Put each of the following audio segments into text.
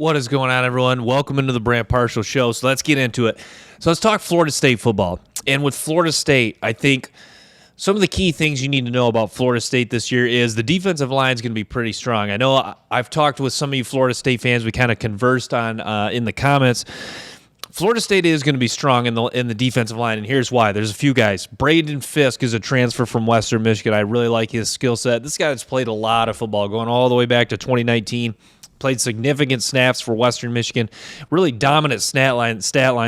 What is going on, everyone? Welcome into the Brant Partial Show. So let's get into it. So let's talk Florida State football. And with Florida State, I think some of the key things you need to know about Florida State this year is the defensive line is going to be pretty strong. I know I've talked with some of you Florida State fans. We kind of conversed on in the comments. Florida State is going to be strong in the defensive line, and here's why. There's a few guys. Braden Fisk is a transfer from Western Michigan. I really like his skill set. This guy's played a lot of football, going all the way back to 2019. Played significant snaps for Western Michigan. Really dominant stat line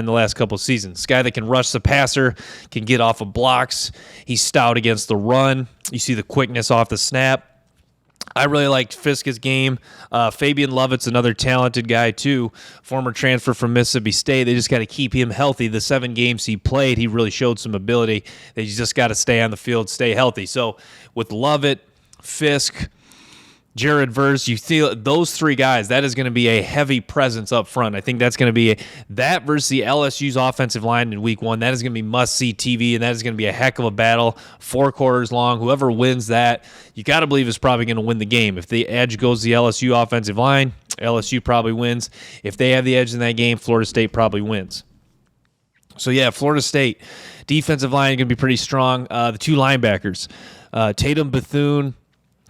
the last couple of seasons. This guy that can rush the passer, can get off of blocks. He's stout against the run. You see the quickness off the snap. I really liked Fisk's game. Fabian Lovett's another talented guy, too. Former transfer from Mississippi State. They just got to keep him healthy. The 7 games he played, he really showed some ability. They just got to stay on the field, stay healthy. So with Lovett, Fisk, Jared Verse, you see those 3 guys, that is going to be a heavy presence up front. I think that's going to be that versus the LSU's offensive line in week 1. That is going to be must-see TV, and that is going to be a heck of a battle, 4 quarters long. Whoever wins that, you got to believe is probably going to win the game. If the edge goes to the LSU offensive line, LSU probably wins. If they have the edge in that game, Florida State probably wins. So, yeah, Florida State defensive line is going to be pretty strong. The 2 linebackers, Tatum Bethune,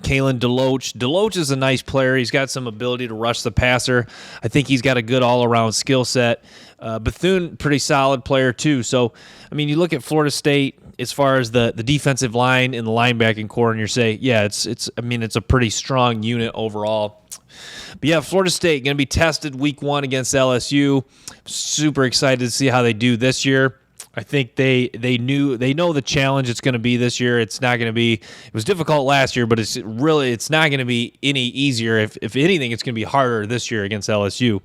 Kalen DeLoach. DeLoach is a nice player. He's got some ability to rush the passer. I think he's got a good all-around skill set. Bethune, pretty solid player too. So, I mean, you look at Florida State as far as the defensive line and the linebacking core, and you say, yeah, it's a pretty strong unit overall. But yeah, Florida State going to be tested week 1 against LSU. Super excited to see how they do this year. I think they know the challenge it's going to be this year. It's not going to be. It was difficult last year, but it's not going to be any easier. If anything, it's going to be harder this year against LSU.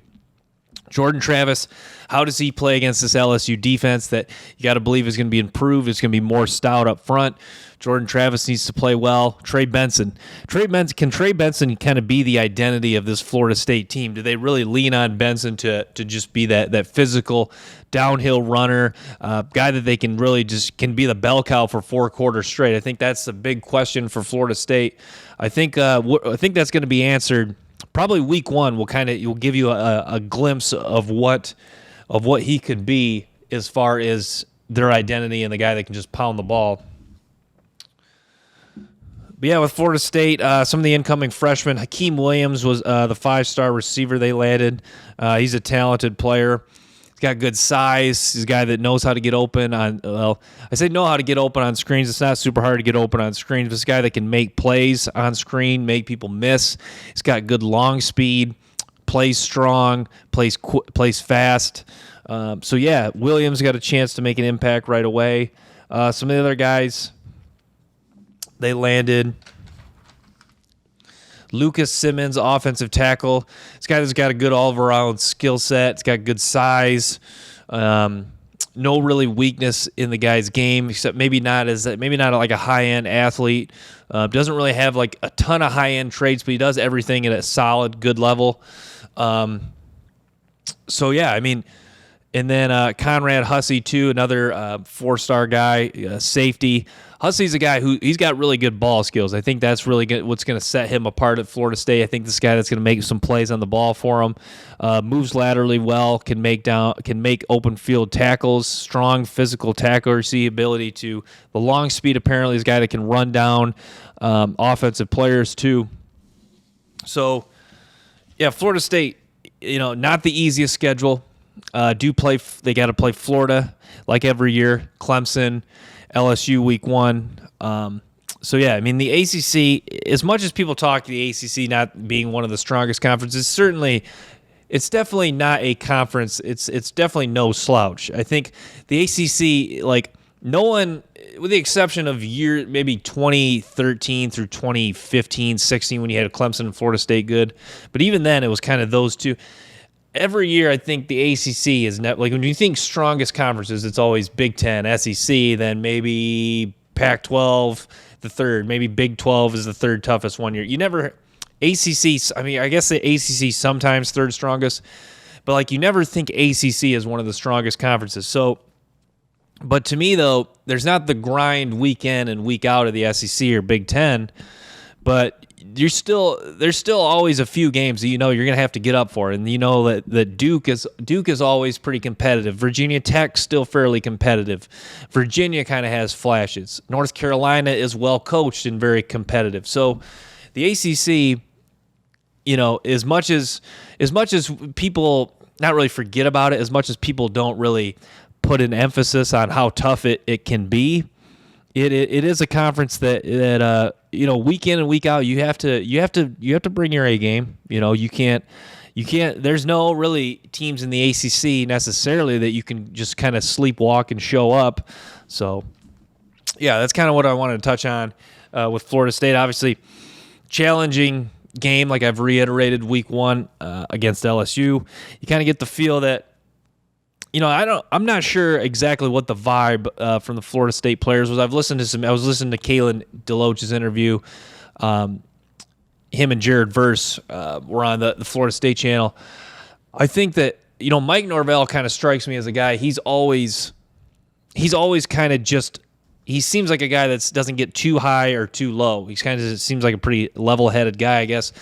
Jordan Travis, how does he play against this LSU defense that you got to believe is going to be improved? It's going to be more stout up front. Jordan Travis needs to play well. Trey Benson. Can Trey Benson kind of be the identity of this Florida State team? Do they really lean on Benson to just be that physical downhill runner, guy that they can really just can be the bell cow for 4 quarters straight? I think that's a big question for Florida State. I think that's going to be answered probably week 1. Will give you a glimpse of what he could be as far as their identity and the guy that can just pound the ball. But yeah, with Florida State, some of the incoming freshmen, Hakeem Williams was the 5-star receiver they landed. He's a talented player. He's got good size. He's a guy that knows how to get open on, I say know how to get open on screens. It's not super hard to get open on screens, but it's a guy that can make plays on screen, make people miss. He's got good long speed, plays strong, plays fast. So yeah, Williams got a chance to make an impact right away. Some of the other guys they landed, Lucas Simmons, offensive tackle. This guy has got a good all-around skill set. He's got good size. No really weakness in the guy's game, except maybe not like a high-end athlete. Doesn't really have like a ton of high-end traits, but he does everything at a solid, good level. So yeah, I mean, and then Conrad Hussey too, another 4-star guy, safety. Hussey's a guy he's got really good ball skills. I think that's really good. What's going to set him apart at Florida State. I think this guy that's going to make some plays on the ball for him. Moves laterally well. Can make open field tackles. Strong physical tackler. See ability to the long speed. Apparently, is a guy that can run down offensive players too. So, yeah, Florida State. Not the easiest schedule. They got to play Florida like every year. Clemson. LSU week 1. So, yeah, I mean, the ACC, as much as people talk the ACC not being one of the strongest conferences, it's definitely not a conference. It's definitely no slouch. I think the ACC, like, no one, with the exception of maybe 2013 through 2015, 16, when you had Clemson and Florida State good. But even then, it was kind of those two. Every year, I think the ACC is like when you think strongest conferences, it's always Big Ten, SEC, then maybe Pac-12, the third, maybe Big 12 is the third toughest one year. You never ACC. I mean, I guess the ACC sometimes third strongest, but like you never think ACC is one of the strongest conferences. So, but to me though, there's not the grind week in and week out of the SEC or Big Ten, but there's still always a few games that you're going to have to get up for, and that Duke is always pretty competitive. Virginia Tech's still fairly competitive. Virginia kind of has flashes. North Carolina is well coached and very competitive. So the ACC, as much as people not really forget about it, as much as people don't really put an emphasis on how tough it can be, it is a conference that week in and week out you have to bring your A game. You can't there's no really teams in the ACC necessarily that you can just kind of sleepwalk and show up. So yeah, that's kind of what I wanted to touch on with Florida State. Obviously challenging game, like I've reiterated, week 1 against LSU. You kind of get the feel that I'm not sure exactly what the vibe from the Florida State players was. I was listening to Kalen DeLoach's interview. Him and Jared Verse were on the Florida State channel. I think that Mike Norvell kind of strikes me as a guy. He's always kind of just. He seems like a guy that doesn't get too high or too low. He kind of seems like a pretty level-headed guy, I guess.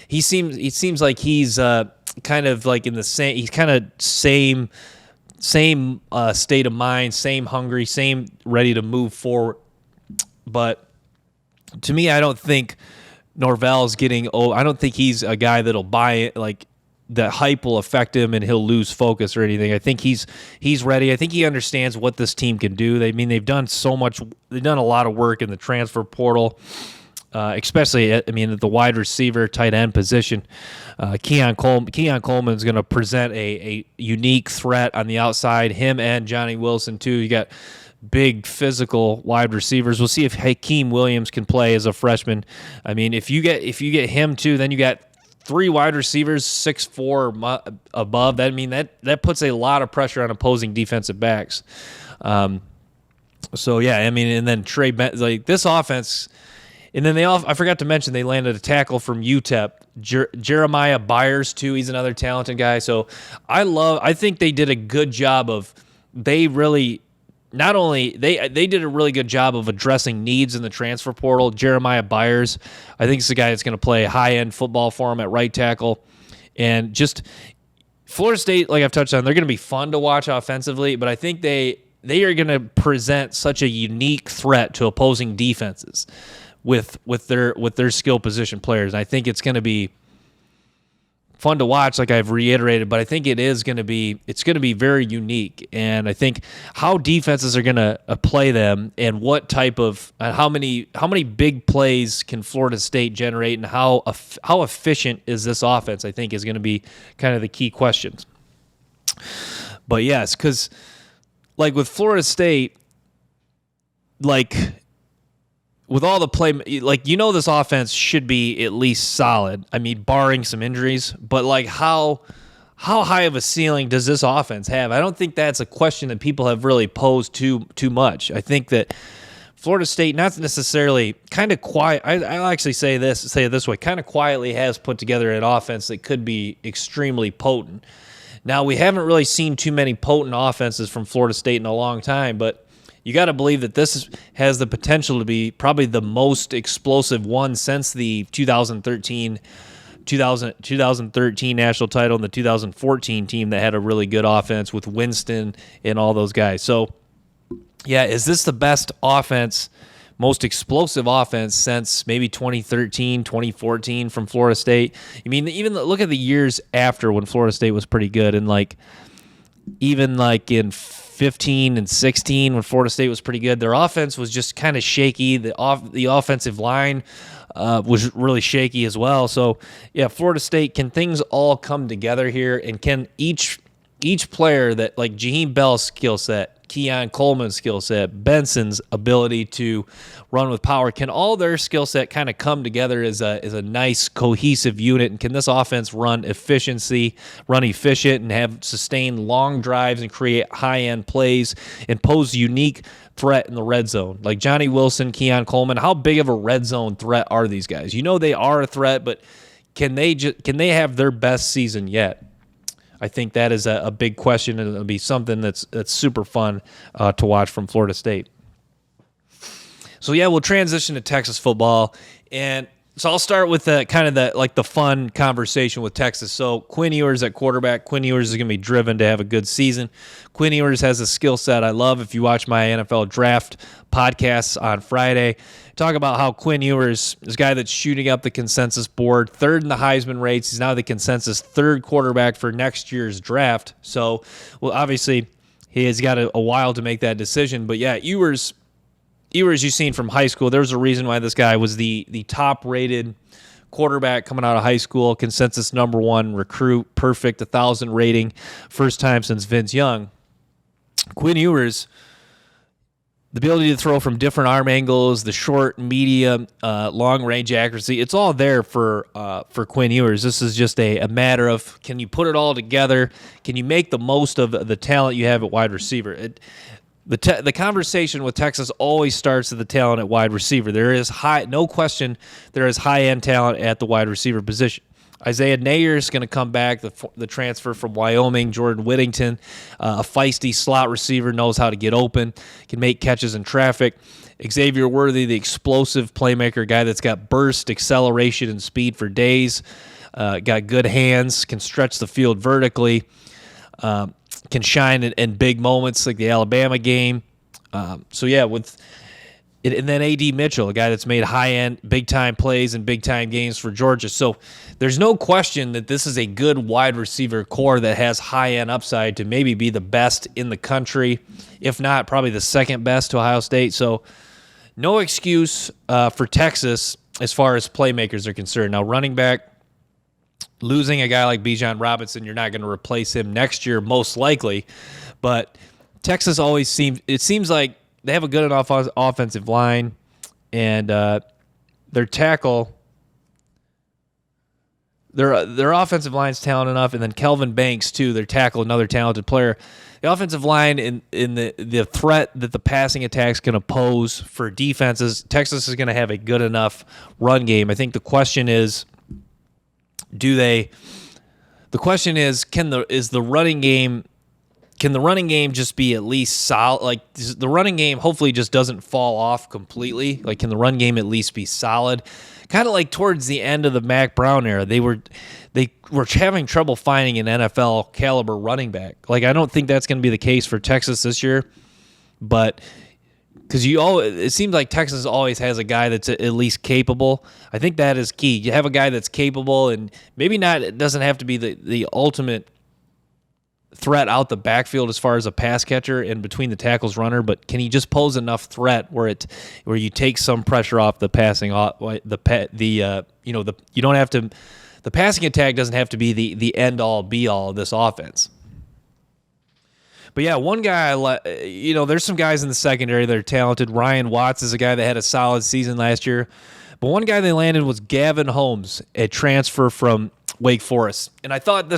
It seems like he's kind of like in the same. He's kind of same state of mind, same hungry, same ready to move forward. But to me, I don't think Norvell's getting old. I don't think he's a guy that'll buy it. Like the hype will affect him and he'll lose focus or anything. I think he's ready. I think he understands what this team can do. They've done so much. They've done a lot of work in the transfer portal, especially at the wide receiver, tight end position. Keon Coleman is going to present a unique threat on the outside. Him and Johnny Wilson too. You got big physical wide receivers. We'll see if Hakeem Williams can play as a freshman. If you get him too, then you got 3 wide receivers, 6'4" above. That puts a lot of pressure on opposing defensive backs. So yeah, and then Trey Benson, like this offense, and then I forgot to mention they landed a tackle from UTEP, Jeremiah Byers too. He's another talented guy. So I think they did a good job of. They really. Not only they did a really good job of addressing needs in the transfer portal. Jeremiah Byers, I think, is a guy that's going to play high-end football for him at right tackle. And just Florida State, like I've touched on, they're going to be fun to watch offensively, but I think they are going to present such a unique threat to opposing defenses with their skill position players. And I think it's going to be fun to watch, like I've reiterated, but I think it's going to be very unique. And I think how defenses are going to play them and what type of how many big plays can Florida State generate and how efficient is this offense, I think is going to be kind of the key questions. But yes, because like with Florida State, like with all the play, like, this offense should be at least solid. Barring some injuries, but like how high of a ceiling does this offense have? I don't think that's a question that people have really posed too much. I think that Florida State, not necessarily kind of quiet. I'll actually say it this way, kind of quietly has put together an offense that could be extremely potent. Now, we haven't really seen too many potent offenses from Florida State in a long time, but you got to believe that this has the potential to be probably the most explosive one since the 2013 national title and the 2014 team that had a really good offense with Winston and all those guys. So, yeah, is this the best offense, most explosive offense since maybe 2013, 2014 from Florida State? Even look at the years after when Florida State was pretty good, and even in 15 and 16 when Florida State was pretty good, their offense was just kind of shaky. The offensive line was really shaky as well. So, yeah, Florida State, can things all come together here? And can each player that, like Jaheim Bell's skill set, Keon Coleman's skill set, Benson's ability to run with power, can all their skill set kind of come together as a nice cohesive unit? And can this offense run efficient and have sustained long drives and create high-end plays and pose unique threat in the red zone? Like Johnny Wilson, Keon Coleman, how big of a red zone threat are these guys? They are a threat, but can they have their best season yet? I think that is a big question, and it'll be something that's super fun to watch from Florida State. So, yeah, we'll transition to Texas football. And So I'll start with the fun conversation with Texas. So Quinn Ewers at quarterback. Quinn Ewers is going to be driven to have a good season. Quinn Ewers has a skill set I love. If you watch my NFL draft podcasts on Friday, talk about how Quinn Ewers is a guy that's shooting up the consensus board, third in the Heisman rates. He's now the consensus third quarterback for next year's draft. So, well, obviously he has got a while to make that decision. But yeah, Ewers you've seen from high school, there's a reason why this guy was the top-rated quarterback coming out of high school, consensus number one recruit, perfect, 1,000 rating, first time since Vince Young. Quinn Ewers, the ability to throw from different arm angles, the short, medium, long-range accuracy, it's all there for Quinn Ewers. This is just a matter of, can you put it all together? Can you make the most of the talent you have at wide receiver? The conversation with Texas always starts at the talent at wide receiver. There is no question, there is high-end talent at the wide receiver position. Isaiah Nayer is going to come back, the transfer from Wyoming. Jordan Whittington, a feisty slot receiver, knows how to get open, can make catches in traffic. Xavier Worthy, the explosive playmaker, guy that's got burst, acceleration, and speed for days. Got good hands, can stretch the field vertically. Can shine in big moments like the Alabama game. And then A.D. Mitchell, a guy that's made high-end, big-time plays and big-time games for Georgia. So there's no question that this is a good wide receiver core that has high-end upside to maybe be the best in the country, if not probably the second best to Ohio State. So no excuse for Texas as far as playmakers are concerned. Now, running back, losing a guy like Bijan Robinson, you're not going to replace him next year, most likely. But Texas always seems like they have a good enough offensive line, and their tackle, their offensive line's talented enough, and then Kelvin Banks, too, their tackle, another talented player. The offensive line in the threat that the passing attacks can pose for defenses, Texas is going to have a good enough run game. I think the question is, can the running game just be at least solid? Like, the running game hopefully just doesn't fall off completely. Like, can the run game at least be solid? Kind of like towards the end of the Mac Brown era, they were having trouble finding an NFL caliber running back. Like, I don't think that's going to be the case for Texas this year, but because it seems like Texas always has a guy that's at least capable. I think that is key. You have a guy that's capable, and maybe not. It doesn't have to be the ultimate threat out the backfield as far as a pass catcher and between the tackles runner, but can he just pose enough threat where you take some pressure off the passing? You don't have to. The passing attack doesn't have to be the end all be all of this offense. But yeah, one guy, there's some guys in the secondary that are talented. Ryan Watts is a guy that had a solid season last year. But one guy they landed was Gavin Holmes, a transfer from Wake Forest. And I thought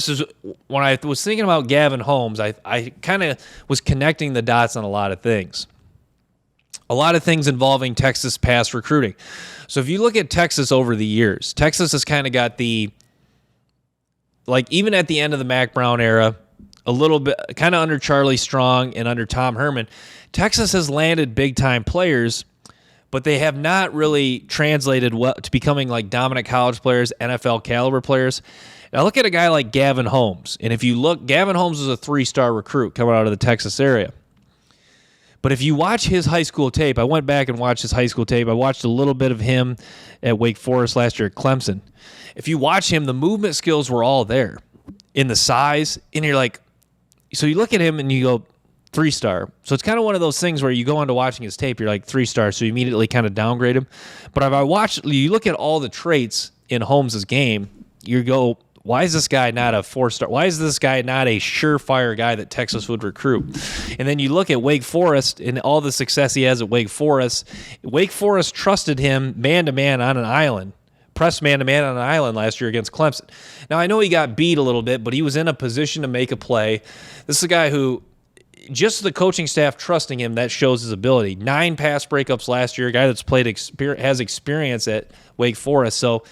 when I was thinking about Gavin Holmes, I kind of was connecting the dots on a lot of things. A lot of things involving Texas pass recruiting. So if you look at Texas over the years, Texas has kind of got even at the end of the Mac Brown era, a little bit kind of under Charlie Strong and under Tom Herman, Texas has landed big-time players, but they have not really translated well to becoming like dominant college players, NFL caliber players. Now look at a guy like Gavin Holmes. And if you look, Gavin Holmes was a 3-star recruit coming out of the Texas area. But if you watch his high school tape, I went back and watched his high school tape. I watched a little bit of him at Wake Forest last year at Clemson. If you watch him, the movement skills were all there in the size, and you're like, so you look at him and you go 3-star. So it's kind of one of those things where you go into watching his tape, you're like 3-star, so you immediately kind of downgrade him. But if you look at all the traits in Holmes' game, you go, why is this guy not a 4-star? Why is this guy not a surefire guy that Texas would recruit? And then you look at Wake Forest and all the success he has at Wake Forest. Wake Forest trusted him man-to-man on an island. Pressed man-to-man on an island last year against Clemson. Now, I know he got beat a little bit, but he was in a position to make a play. This is a guy who, just the coaching staff trusting him, that shows his ability. 9 pass breakups last year, a guy that's has experience at Wake Forest. So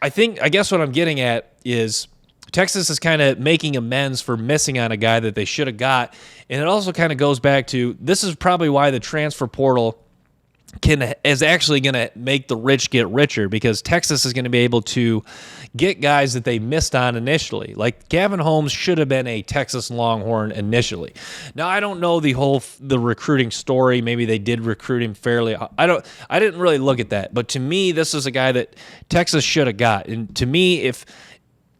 I guess what I'm getting at is Texas is kind of making amends for missing on a guy that they should have got. And it also kind of goes back to, this is probably why the transfer portal is actually going to make the rich get richer, because Texas is going to be able to get guys that they missed on initially. Like Gavin Holmes should have been a Texas Longhorn initially. Now, I don't know the recruiting story. Maybe they did recruit him fairly. I didn't really look at that. But to me, this is a guy that Texas should have got. And to me, if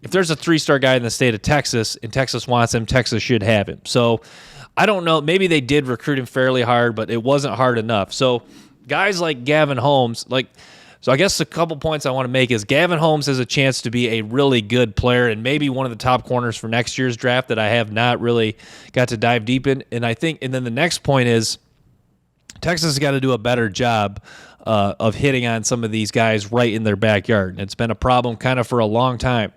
there's a 3-star guy in the state of Texas and Texas wants him, Texas should have him. So I don't know. Maybe they did recruit him fairly hard, but it wasn't hard enough. So guys like Gavin Holmes, so I guess a couple points I want to make is Gavin Holmes has a chance to be a really good player and maybe one of the top corners for next year's draft that I have not really got to dive deep in. And then the next point is Texas has got to do a better job of hitting on some of these guys right in their backyard. And it's been a problem kind of for a long time.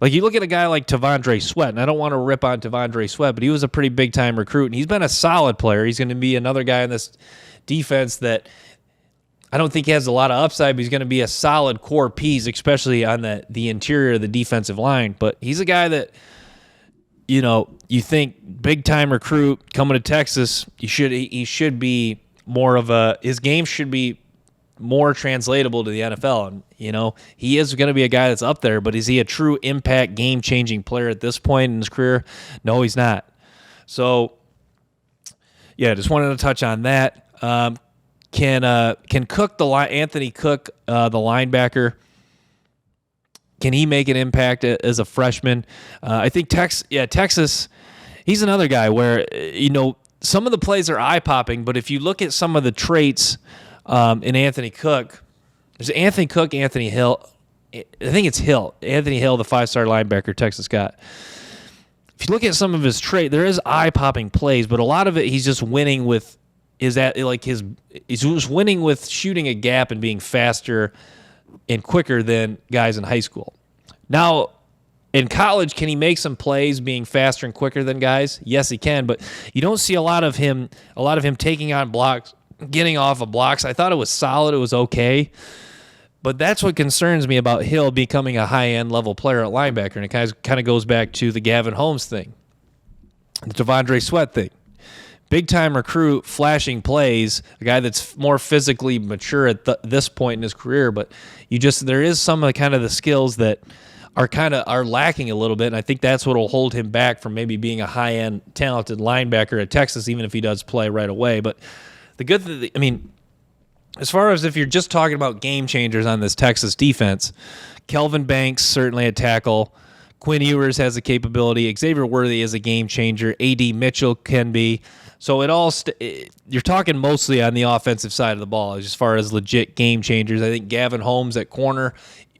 Like you look at a guy like T'Vondre Sweat, and I don't want to rip on T'Vondre Sweat, but he was a pretty big-time recruit, and he's been a solid player. He's going to be another guy in this defense that I don't think he has a lot of upside, but he's going to be a solid core piece, especially on the interior of the defensive line. But he's a guy that, you think big-time recruit coming to Texas, he should be more of his game should be more translatable to the NFL. And, he is going to be a guy that's up there, but is he a true impact game-changing player at this point in his career? No, he's not. So, yeah, just wanted to touch on that. Can Cook Anthony Cook, the linebacker, can he make an impact as a freshman? I think Texas, he's another guy where, some of the plays are eye-popping, but if you look at some of the traits in Anthony Cook, there's Anthony Cook, Anthony Hill. I think it's Hill. Anthony Hill, the 5-star linebacker Texas got. If you look at some of his trait, there is eye-popping plays, but a lot of it he's just winning with he's just winning with shooting a gap and being faster and quicker than guys in high school. Now, in college, can he make some plays being faster and quicker than guys? Yes, he can, but you don't see a lot of him taking on blocks, getting off of blocks. I thought it was solid. It was okay. But that's what concerns me about Hill becoming a high-end level player at linebacker. And it kind of goes back to the Gavin Holmes thing, the T'Vondre Sweat thing. Big-time recruit, flashing plays, a guy that's more physically mature at this point in his career. But there is some of the skills that are lacking a little bit. And I think that's what will hold him back from maybe being a high-end, talented linebacker at Texas, even if he does play right away. But the good thing, as far as if you're just talking about game changers on this Texas defense, Kelvin Banks certainly a tackle. Quinn Ewers has the capability. Xavier Worthy is a game changer. A.D. Mitchell can be. So you're talking mostly on the offensive side of the ball as far as legit game changers. I think Gavin Holmes at corner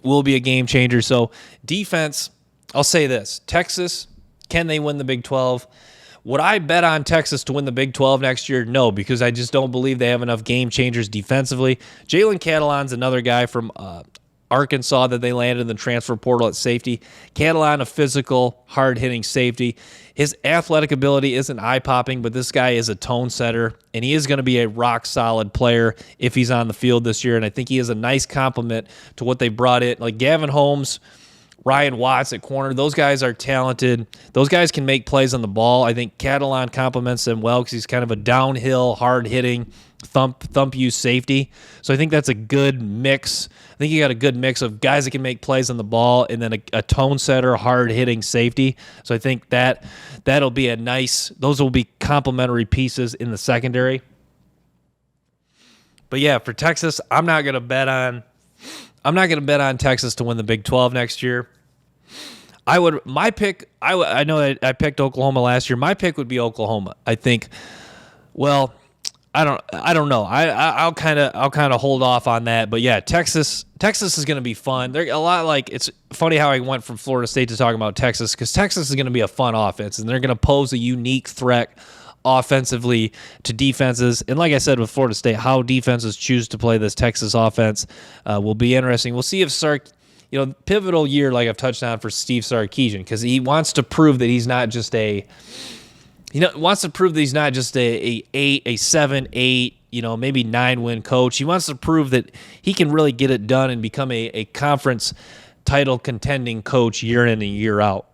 will be a game changer. So defense, I'll say this. Texas, can they win the Big 12? Would I bet on Texas to win the Big 12 next year? No, because I just don't believe they have enough game changers defensively. Jalen Catalon's another guy from Arkansas that they landed in the transfer portal at safety. Catalon, a physical, hard-hitting safety. His athletic ability isn't eye-popping, but this guy is a tone setter, and he is going to be a rock-solid player if he's on the field this year, and I think he is a nice complement to what they brought in. Like Gavin Holmes, Ryan Watts at corner, those guys are talented. Those guys can make plays on the ball. I think Catalon complements them well because he's kind of a downhill, hard-hitting, thump you safety. So I think that's a good mix. I think you got a good mix of guys that can make plays on the ball and then a tone setter, hard-hitting safety. So I think that'll be those will be complementary pieces in the secondary. But yeah, for Texas, I'm not going to bet on Texas to win the Big 12 next year. I know that I picked Oklahoma last year. My pick would be Oklahoma. I think, well, I don't know. I'll kind of hold off on that. But yeah, Texas is going to be fun. They're a lot like, it's funny how I went from Florida State to talking about Texas, because Texas is going to be a fun offense, and they're going to pose a unique threat offensively to defenses. And like I said with Florida State, how defenses choose to play this Texas offense will be interesting. We'll see if pivotal year, like I've touched on, for Steve Sarkisian, because he wants to prove that he's not just a 7, 8, maybe 9-win coach. He wants to prove that he can really get it done and become a conference title contending coach year in and year out.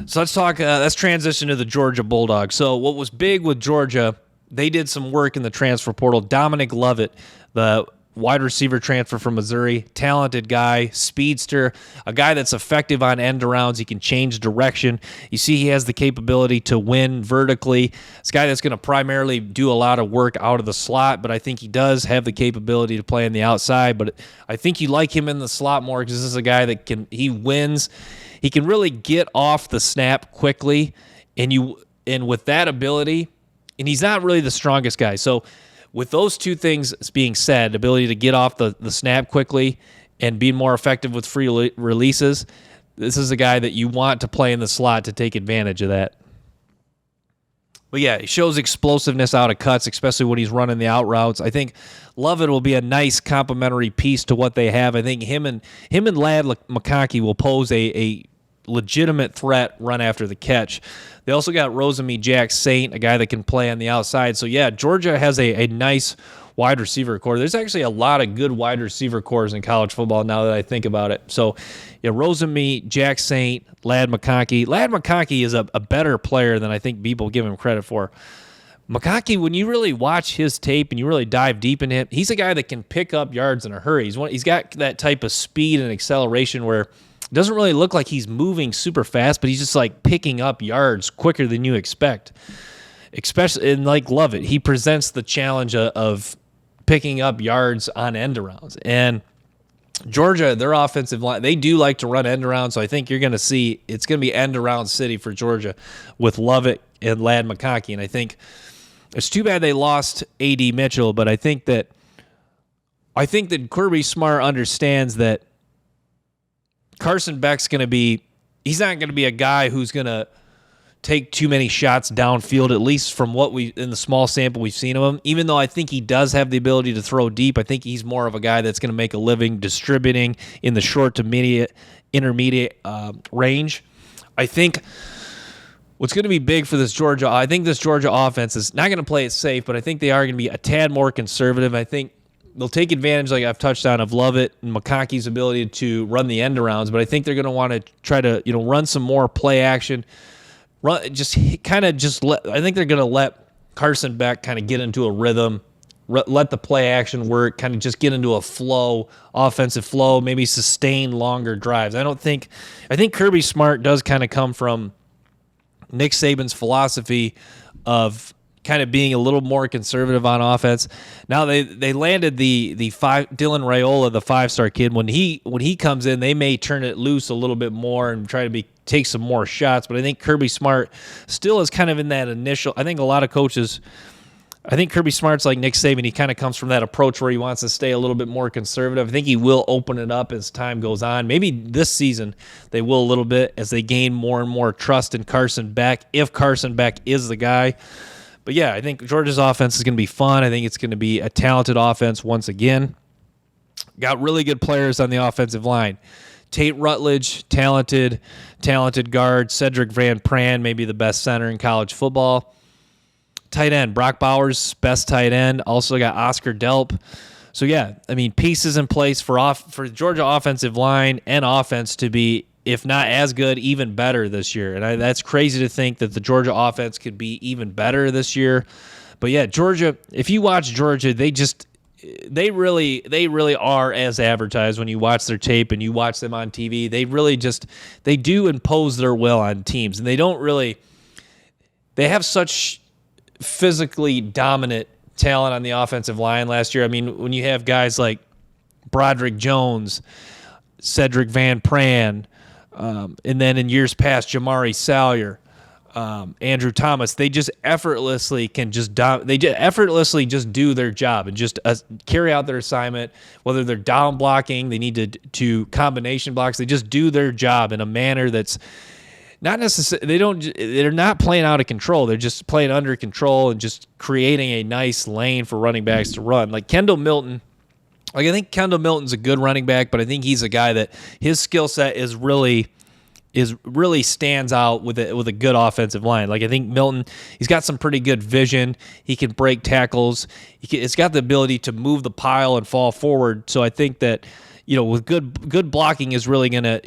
So let's transition to the Georgia Bulldogs. So what was big with Georgia they did some work in the transfer portal. Dominic Lovett, the wide receiver transfer from Missouri, talented guy, speedster, a guy that's effective on end arounds. He can change direction. You see he has the capability to win vertically. It's a guy that's going to primarily do a lot of work out of the slot, but I think he does have the capability to play on the outside. But I think you like him in the slot more because this is a guy that he wins. He can really get off the snap quickly, and with that ability, and he's not really the strongest guy. So with those two things being said, ability to get off the snap quickly and be more effective with free releases, this is a guy that you want to play in the slot to take advantage of that. But yeah, he shows explosiveness out of cuts, especially when he's running the out routes. I think Lovett will be a nice complementary piece to what they have. I think him and Ladd McConkey will pose a legitimate threat run after the catch. They also got Rosemy Jack Saint, a guy that can play on the outside. So, yeah, Georgia has a nice wide receiver core. There's actually a lot of good wide receiver cores in college football now that I think about it. So, yeah, Rosemy, Jack Saint, Ladd McConkey. Ladd McConkey is a better player than I think people give him credit for. McConkey, when you really watch his tape and you really dive deep in him, he's a guy that can pick up yards in a hurry. He's got that type of speed and acceleration where it doesn't really look like he's moving super fast, but he's just like picking up yards quicker than you expect. Especially in like Lovett, he presents the challenge of picking up yards on end arounds. And Georgia, their offensive line, they do like to run end around, so I think you're going to see it's going to be end around city for Georgia with Lovett and Ladd McConkey. And I think it's too bad they lost A.D. Mitchell, but I think that Kirby Smart understands that Carson Beck's going to be – he's not going to be a guy who's going to take too many shots downfield, at least from what in the small sample we've seen of him. Even though I think he does have the ability to throw deep, I think he's more of a guy that's going to make a living distributing in the short to intermediate range. I think what's going to be big for this Georgia – I think this Georgia offense is not going to play it safe, but I think they are going to be a tad more conservative. I think they'll take advantage, like I've touched on, of Lovett and McConkey's ability to run the end arounds, but I think they're going to want to try to run some more play action. I think they're going to let Carson Beck kind of get into a rhythm, let the play action work, kind of just get into a flow, offensive flow, maybe sustain longer drives. I think Kirby Smart does kind of come from Nick Saban's philosophy of kind of being a little more conservative on offense. Now they landed the Dylan Raiola, the 5-star kid. When he comes in, they may turn it loose a little bit more and try to take some more shots. But I think Kirby Smart still is kind of in that initial. I think a lot of coaches. I think Kirby Smart's like Nick Saban. He kind of comes from that approach where he wants to stay a little bit more conservative. I think he will open it up as time goes on. Maybe this season they will a little bit as they gain more and more trust in Carson Beck, if Carson Beck is the guy. But, yeah, I think Georgia's offense is going to be fun. I think it's going to be a talented offense once again. Got really good players on the offensive line. Tate Rutledge, talented guard. Cedric Van Pran, maybe the best center in college football. Tight end, Brock Bowers, best tight end. Also got Oscar Delp. So, yeah, I mean, pieces in place for Georgia offensive line and offense to be, if not as good, even better this year. And that's crazy to think that the Georgia offense could be even better this year. But yeah, Georgia, if you watch Georgia, they really are as advertised when you watch their tape and you watch them on TV. They do impose their will on teams. And they have such physically dominant talent on the offensive line last year. I mean, when you have guys like Broderick Jones, Cedric Van Pran, and then in years past, Jamari Salyer, Andrew Thomas, they just effortlessly effortlessly do their job and just carry out their assignment. Whether they're down blocking, they need to combination blocks. They just do their job in a manner that's not necessarily. They're not playing out of control. They're just playing under control and just creating a nice lane for running backs to run. Like Kendall Milton. Like I think Kendall Milton's a good running back, but I think he's a guy that his skill set really stands out with a good offensive line. Like I think Milton, he's got some pretty good vision. He can break tackles. It's got the ability to move the pile and fall forward. So I think that with good blocking is really gonna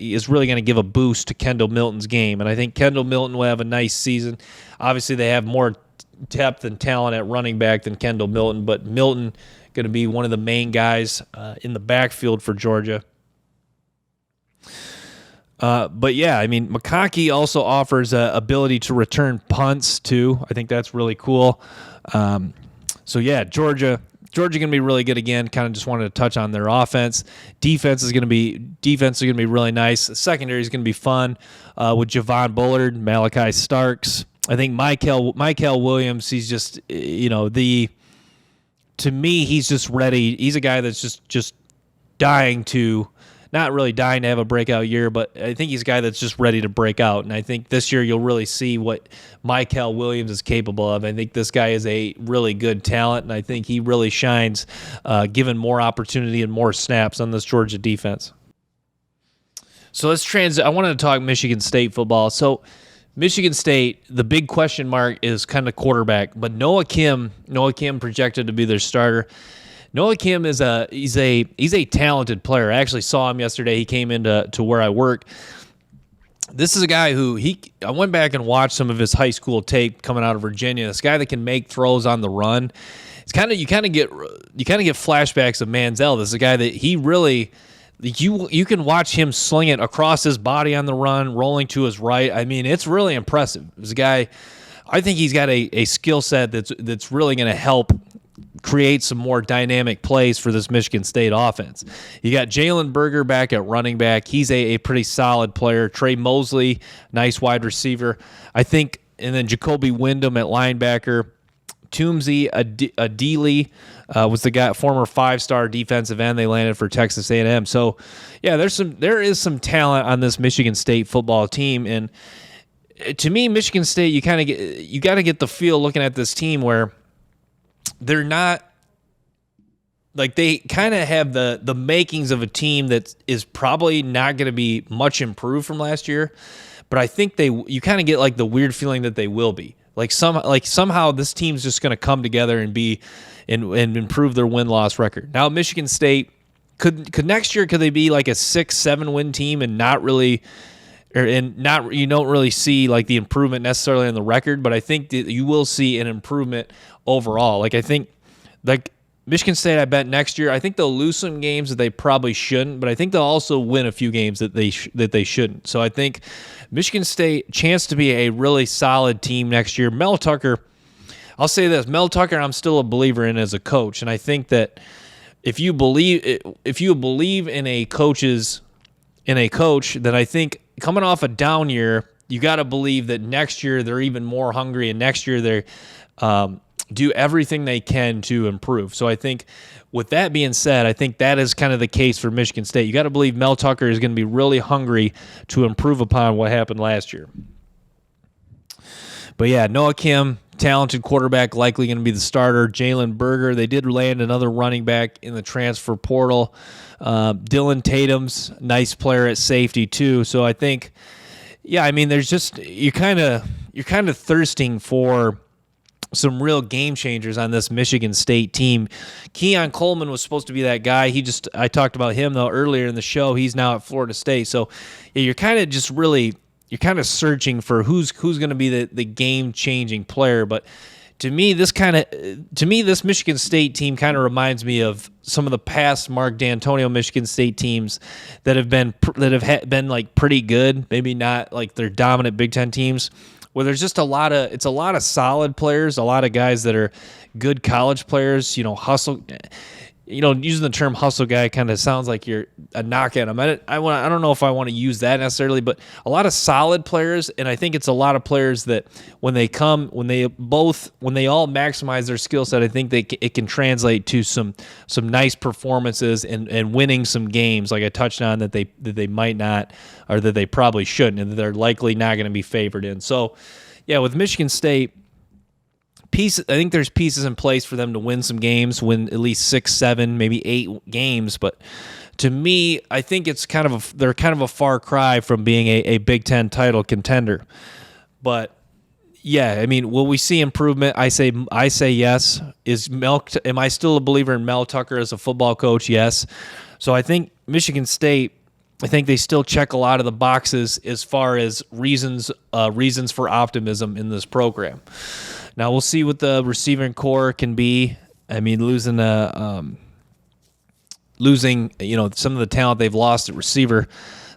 give a boost to Kendall Milton's game. And I think Kendall Milton will have a nice season. Obviously, they have more depth and talent at running back than Kendall Milton, but Milton going to be one of the main guys in the backfield for Georgia. But yeah, I mean, McConkey also offers ability to return punts too. I think that's really cool. So yeah, Georgia going to be really good again. Kind of just wanted to touch on their offense. Defense is going to be really nice. The secondary is going to be fun with Javon Bullard, Malachi Starks. I think Michael Williams. He's just to me he's just ready. He's a guy that's just not really dying to have a breakout year, but I think he's a guy that's just ready to break out. And I think this year you'll really see what Michael Williams is capable of. I think this guy is a really good talent, and I think he really shines given more opportunity and more snaps on this Georgia defense. So I wanted to talk Michigan State football. So Michigan State, the big question mark is kind of quarterback, but Noah Kim projected to be their starter. Noah Kim he's a talented player. I actually saw him yesterday. He came into where I work. This is a guy who I went back and watched some of his high school tape coming out of Virginia. This guy that can make throws on the run. It's you kind of get flashbacks of Manziel. This is a guy that he really you can watch him sling it across his body on the run, rolling to his right. I mean, it's really impressive. This guy, I think he's got a skill set that's really going to help create some more dynamic plays for this Michigan State offense. You got Jalen Berger back at running back. He's a pretty solid player. Trey Mosley, nice wide receiver. I think, and then Jacoby Wyndham at linebacker. Toomsy Adili was the guy, former 5-star defensive end they landed for Texas A&M. So, yeah, there is some talent on this Michigan State football team, and to me, Michigan State, you got to get the feel looking at this team where they're not like they kind of have the makings of a team that is probably not going to be much improved from last year, but I think you kind of get like the weird feeling that they will be. Somehow this team's just going to come together and improve their win-loss record. Now Michigan State could next year, could they be like a 6-7 win team and you don't really see like the improvement necessarily in the record, but I think that you will see an improvement overall. Like I think like Michigan State, I bet next year, I think they'll lose some games that they probably shouldn't, but I think they'll also win a few games that they shouldn't. So I think Michigan State, chance to be a really solid team next year. Mel Tucker, I'll say this, Mel Tucker I'm still a believer in as a coach, and I think that if you believe in a coach, then I think coming off a down year, you got to believe that next year they're even more hungry, and next year they do everything they can to improve. So I think with that being said, I think that is kind of the case for Michigan State. You got to believe Mel Tucker is going to be really hungry to improve upon what happened last year. But yeah, Noah Kim, talented quarterback, likely going to be the starter. Jalen Berger, they did land another running back in the transfer portal. Dylan Tatum's nice player at safety too. So I think, yeah, I mean, there's just you're kind of thirsting for some real game changers on this Michigan State team. Keon Coleman was supposed to be that guy. I talked about him though earlier in the show. He's now at Florida State. So yeah, you're kind of searching for who's going to be the game changing player. But to me, this Michigan State team kind of reminds me of some of the past Mark D'Antonio Michigan State teams that have been like pretty good, maybe not like their dominant Big Ten teams, where there's just a lot of solid players, a lot of guys that are good college players, hustle. Using the term hustle guy kind of sounds like you're a knock at them. I don't know if I want to use that necessarily, but a lot of solid players, and I think it's a lot of players that when they all maximize their skill set, I think it can translate to some nice performances and winning some games, like I touched on that they might not, or that they probably shouldn't, and that they're likely not going to be favored in. So, yeah, with Michigan State, I think there's pieces in place for them to win some games, win at least 6, 7, maybe 8 games. But to me, I think they're kind of a far cry from being a Big Ten title contender. But yeah, I mean, will we see improvement? I say yes. Am I still a believer in Mel Tucker as a football coach? Yes. So I think Michigan State, I think they still check a lot of the boxes as far as reasons for optimism in this program. Now we'll see what the receiving core can be. I mean, losing some of the talent they've lost at receiver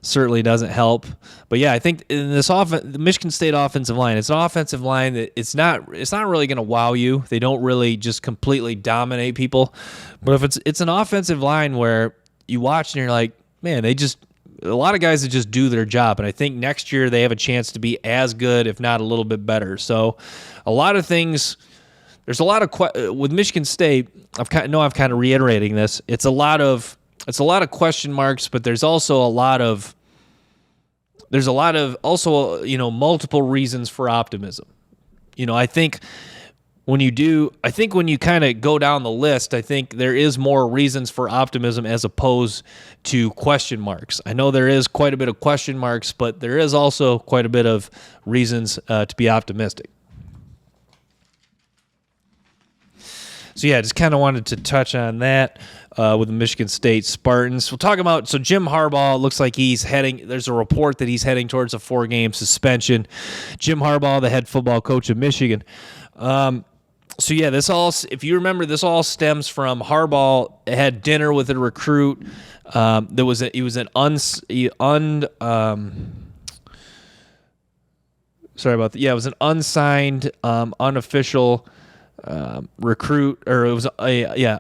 certainly doesn't help. But yeah, I think in this the Michigan State offensive line, it's an offensive line that it's not really going to wow you. They don't really just completely dominate people. But if it's an offensive line where you watch and you're like, man, a lot of guys that just do their job. And I think next year they have a chance to be as good, if not a little bit better. So a lot of things. There's a lot of with Michigan State. I've kind of reiterating this. It's a lot of question marks, but there's also multiple reasons for optimism. I think when you kind of go down the list, I think there is more reasons for optimism as opposed to question marks. I know there is quite a bit of question marks, but there is also quite a bit of reasons to be optimistic. So yeah, just kind of wanted to touch on that with the Michigan State Spartans. We'll talk about, Jim Harbaugh looks like there's a report that he's heading towards a 4-game suspension. Jim Harbaugh, the head football coach of Michigan. So yeah, if you remember, this all stems from Harbaugh had dinner with a recruit. It was an unsigned, unofficial recruit, or it was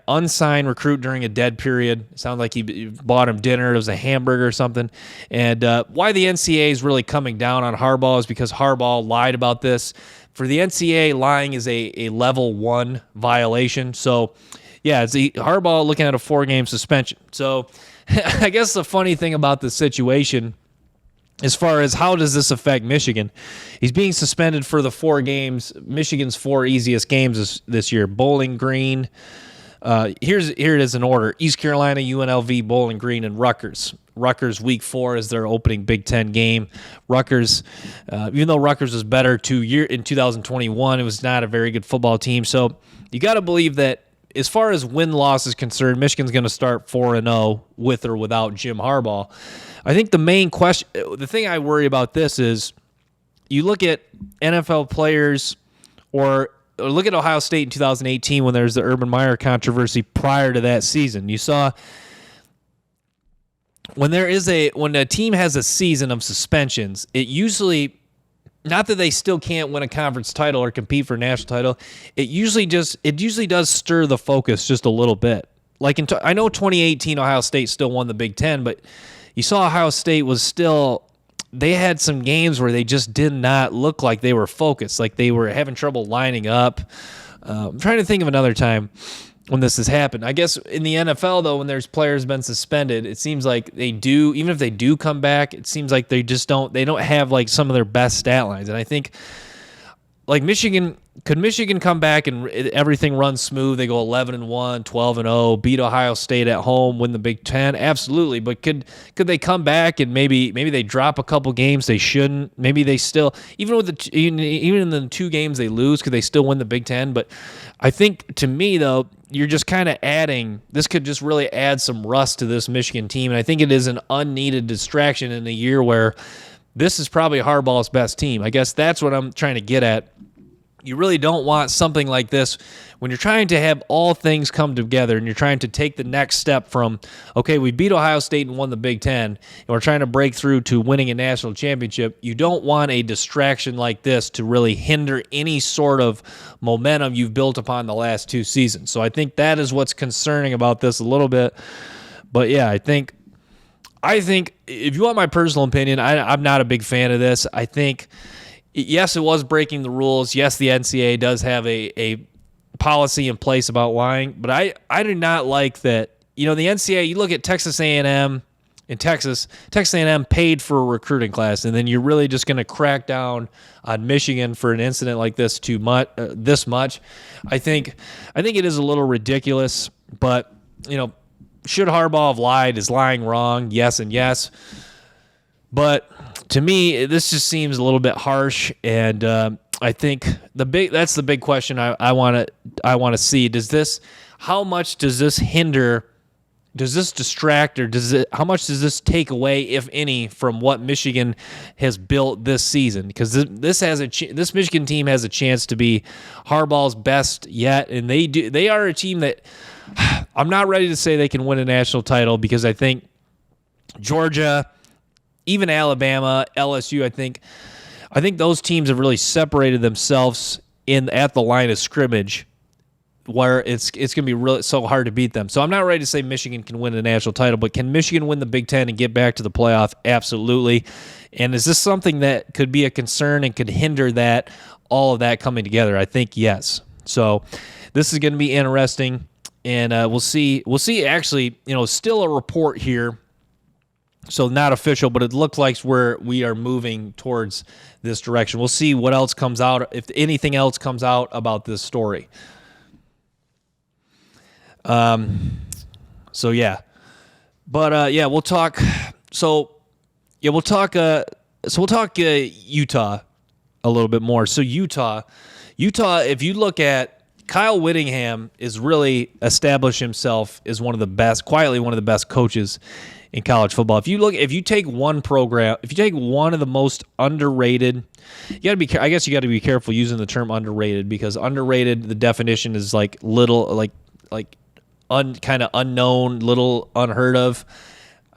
unsigned recruit during a dead period. It sounded like he bought him dinner. It was a hamburger or something. And why the NCAA is really coming down on Harbaugh is because Harbaugh lied about this. For the NCAA, lying is a level 1 violation. So yeah, it's Harbaugh looking at a 4-game suspension. So I guess the funny thing about the situation, as far as how does this affect Michigan, he's being suspended for the 4 games, Michigan's 4 easiest games this year. Bowling Green, here it is in order: East Carolina, UNLV, Bowling Green, and Rutgers. Rutgers week 4 is their opening Big Ten game. Rutgers, even though Rutgers was better in 2021, it was not a very good football team. So you got to believe that as far as win-loss is concerned, Michigan's going to start 4-0 with or without Jim Harbaugh. I think the main question, the thing I worry about this is, you look at NFL players, or look at Ohio State in 2018 when there's the Urban Meyer controversy prior to that season. You saw when a team has a season of suspensions, it usually, not that they still can't win a conference title or compete for a national title, it usually does stir the focus just a little bit. Like I know 2018 Ohio State still won the Big Ten, but you saw Ohio State they had some games where they just did not look like they were focused, like they were having trouble lining up. I'm trying to think of another time when this has happened. I guess in the NFL, though, when there's players been suspended, it seems like even if they do come back, it seems like they don't have like some of their best stat lines. And I think, like, could Michigan come back and everything runs smooth? They go 11-1, 12-0, beat Ohio State at home, win the Big Ten? Absolutely. But could they come back and maybe they drop a couple games they shouldn't? Maybe they still, even in the 2 games they lose, could they still win the Big Ten? But I think, to me, though, you're just kind of this could just really add some rust to this Michigan team. And I think it is an unneeded distraction in a year where this is probably Harbaugh's best team. I guess that's what I'm trying to get at. You really don't want something like this when you're trying to have all things come together and you're trying to take the next step from, okay, we beat Ohio State and won the Big Ten, and we're trying to break through to winning a national championship. You don't want a distraction like this to really hinder any sort of momentum you've built upon the last 2 seasons. So I think that is what's concerning about this a little bit. But yeah, I think if you want my personal opinion, I'm not a big fan of this. I think, yes, it was breaking the rules. Yes, the NCAA does have a policy in place about lying, but I do not like that. The NCAA, you look at Texas A&M in Texas A&M paid for a recruiting class, and then you're really just going to crack down on Michigan for an incident like this this much. I think it is a little ridiculous, but should Harbaugh have lied? Is lying wrong? Yes and yes. But to me, this just seems a little bit harsh, and I think that's the big question I want to see. How much does this hinder does this distract, or how much does this take away, if any, from what Michigan has built this season? Because this Michigan team has a chance to be Harbaugh's best yet, and they are a team that I'm not ready to say they can win a national title, because I think Georgia, even Alabama, LSU, I think those teams have really separated themselves at the line of scrimmage, where it's going to be really so hard to beat them. So I'm not ready to say Michigan can win a national title, but can Michigan win the Big Ten and get back to the playoff? Absolutely. And is this something that could be a concern and could hinder all of that coming together? I think yes. So this is going to be interesting, and we'll see. We'll see. Actually, still a report here. So not official, but it looks like we are moving towards this direction. We'll see what else comes out, if anything else comes out about this story. So yeah, but we'll talk. So yeah, we'll talk. We'll talk Utah a little bit more. So Utah. If you look at Kyle Whittingham, is really established himself as quietly one of the best coaches in college football. If you take one program, if you take one of the most underrated, you got to be. I guess you got to be careful using the term underrated, because underrated, the definition is like little, like kind of unknown, little unheard of.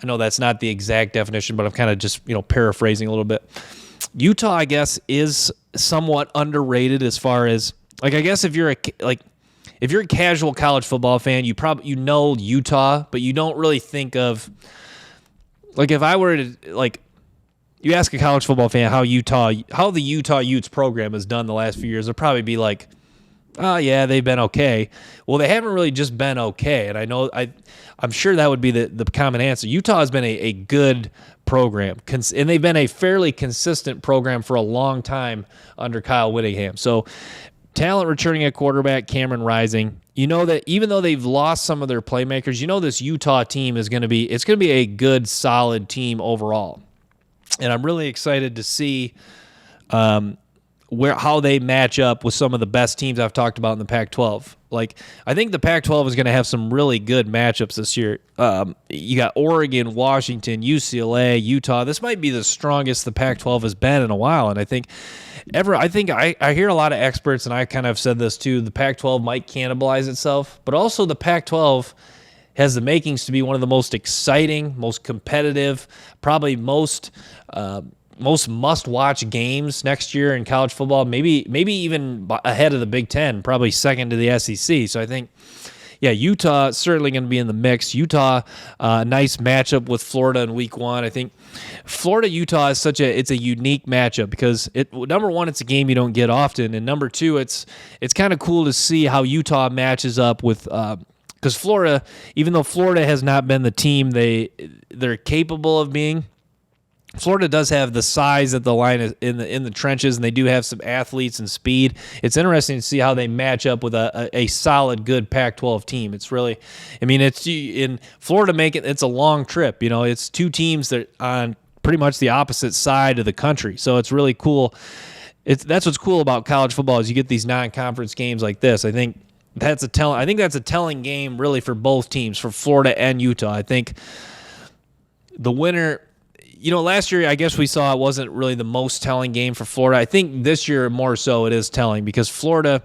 I know that's not the exact definition, but I'm kind of just paraphrasing a little bit. Utah, I guess, is somewhat underrated as far as, like, I guess if you're a casual college football fan, you know Utah, but you don't really think of, like, if I were to, like, you ask a college football fan how the Utah Utes program has done the last few years, they'll probably be like, oh yeah, they've been okay. Well, they haven't really just been okay, and I'm sure that would be the common answer. Utah has been a good program, and they've been a fairly consistent program for a long time under Kyle Whittingham. So, talent returning at quarterback, Cameron Rising. You know that even though they've lost some of their playmakers, this Utah team is going to be a good, solid team overall, and I'm really excited to see how they match up with some of the best teams I've talked about in the Pac-12. Like, I think the Pac-12 is going to have some really good matchups this year. You got Oregon, Washington, UCLA, Utah. This might be the strongest the Pac-12 has been in a while, and I think I hear a lot of experts, and I kind of said this too, the Pac-12 might cannibalize itself, but also the Pac-12 has the makings to be one of the most exciting, most competitive, probably most must-watch games next year in college football, maybe even ahead of the Big Ten, probably second to the SEC. So I think, Utah certainly going to be in the mix. Utah, nice matchup with Florida in Week 1. I think Florida-Utah is it's a unique matchup because number one, it's a game you don't get often, and number two, it's kind of cool to see how Utah matches up with. Because Florida, even though Florida has not been the team they're capable of being, Florida does have the size at the line in the trenches, and they do have some athletes and speed. It's interesting to see how they match up with a solid, good Pac-12 team. It's really, it's in Florida it's a long trip. It's two teams that are on pretty much the opposite side of the country, so it's really cool. That's what's cool about college football is you get these non-conference games like this. I think that's a telling game really for both teams, for Florida and Utah. I think the winner. Last year, I guess we saw it wasn't really the most telling game for Florida. I think this year more so it is telling because Florida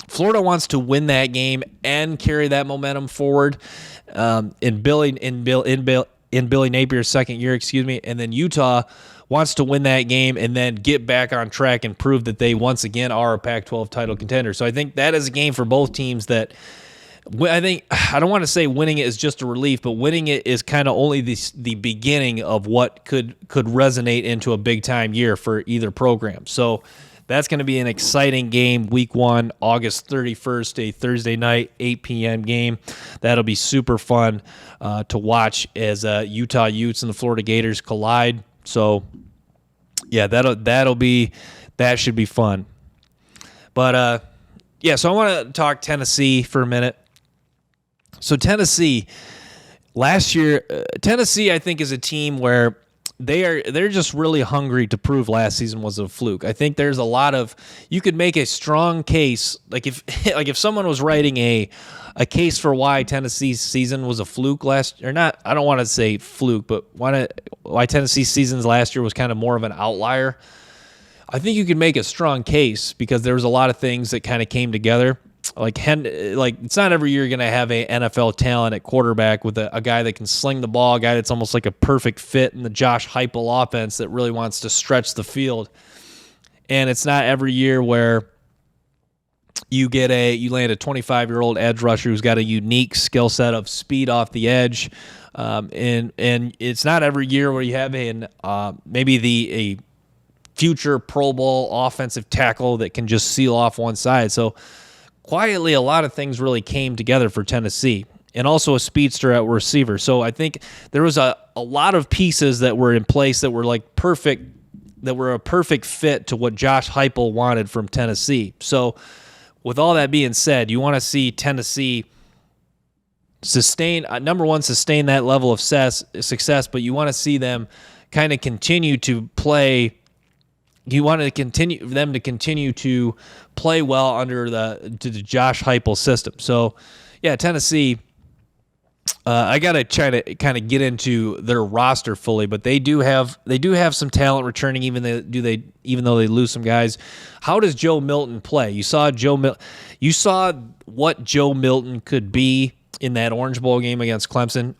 wants to win that game and carry that momentum forward in Billy Napier's second year, and then Utah wants to win that game and then get back on track and prove that they once again are a Pac-12 title contender. So I think that is a game for both teams that I don't want to say winning it is just a relief, but winning it is kind of only the beginning of what could resonate into a big-time year for either program. So that's going to be an exciting game, Week 1, August 31st, a Thursday night, 8 p.m. game. That'll be super fun to watch as Utah Utes and the Florida Gators collide. So, yeah, that should be fun. But, so I want to talk Tennessee for a minute. So Tennessee, last year, I think is a team where they're just really hungry to prove last season was a fluke. I think there's a lot of, you could make a strong case, like if if someone was writing a case for why Tennessee's season was a fluke last, or not, I don't want to say fluke, but why Tennessee's seasons last year was kind of more of an outlier. I think you could make a strong case because there was a lot of things that kind of came together. Like it's not every year you're going to have a NFL talent at quarterback with a guy that can sling the ball, a guy that's almost like a perfect fit in the Josh Heupel offense that really wants to stretch the field. And it's not every year where you land a 25-year-old edge rusher who's got a unique skill set of speed off the edge. And it's not every year where you have a future Pro Bowl offensive tackle that can just seal off one side. So quietly, a lot of things really came together for Tennessee, and also a speedster at receiver. So I think there was a lot of pieces that were in place that were like perfect, that were a perfect fit to what Josh Heupel wanted from Tennessee. So with all that being said, you want to see Tennessee sustain that level of success, but you want to see them kind of continue to play. You want to continue to play well under the Josh Heupel system. So, yeah, Tennessee. I gotta try to kind of get into their roster fully, but they do have some talent returning, even though they lose some guys. How does Joe Milton play? You saw what Joe Milton could be in that Orange Bowl game against Clemson.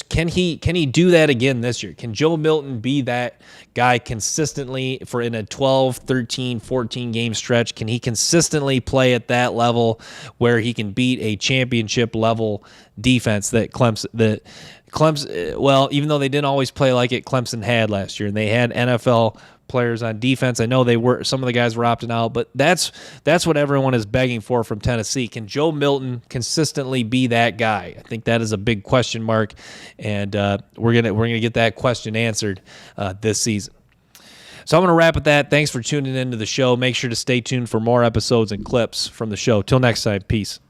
Can he do that again this year? Can Joe Milton be that guy consistently for in a 12, 13, 14 game stretch? Can he consistently play at that level where he can beat a championship level defense that Clemson, well, even though they didn't always play like it, Clemson had last year, and they had NFL players on defense. I know some of the guys were opting out, but that's what everyone is begging for from Tennessee. Can Joe Milton consistently be that guy? I think that is a big question mark, and we're gonna get that question answered this season. So I'm gonna wrap with that. Thanks for tuning into the show. Make sure to stay tuned for more episodes and clips from the show. Till next time, peace.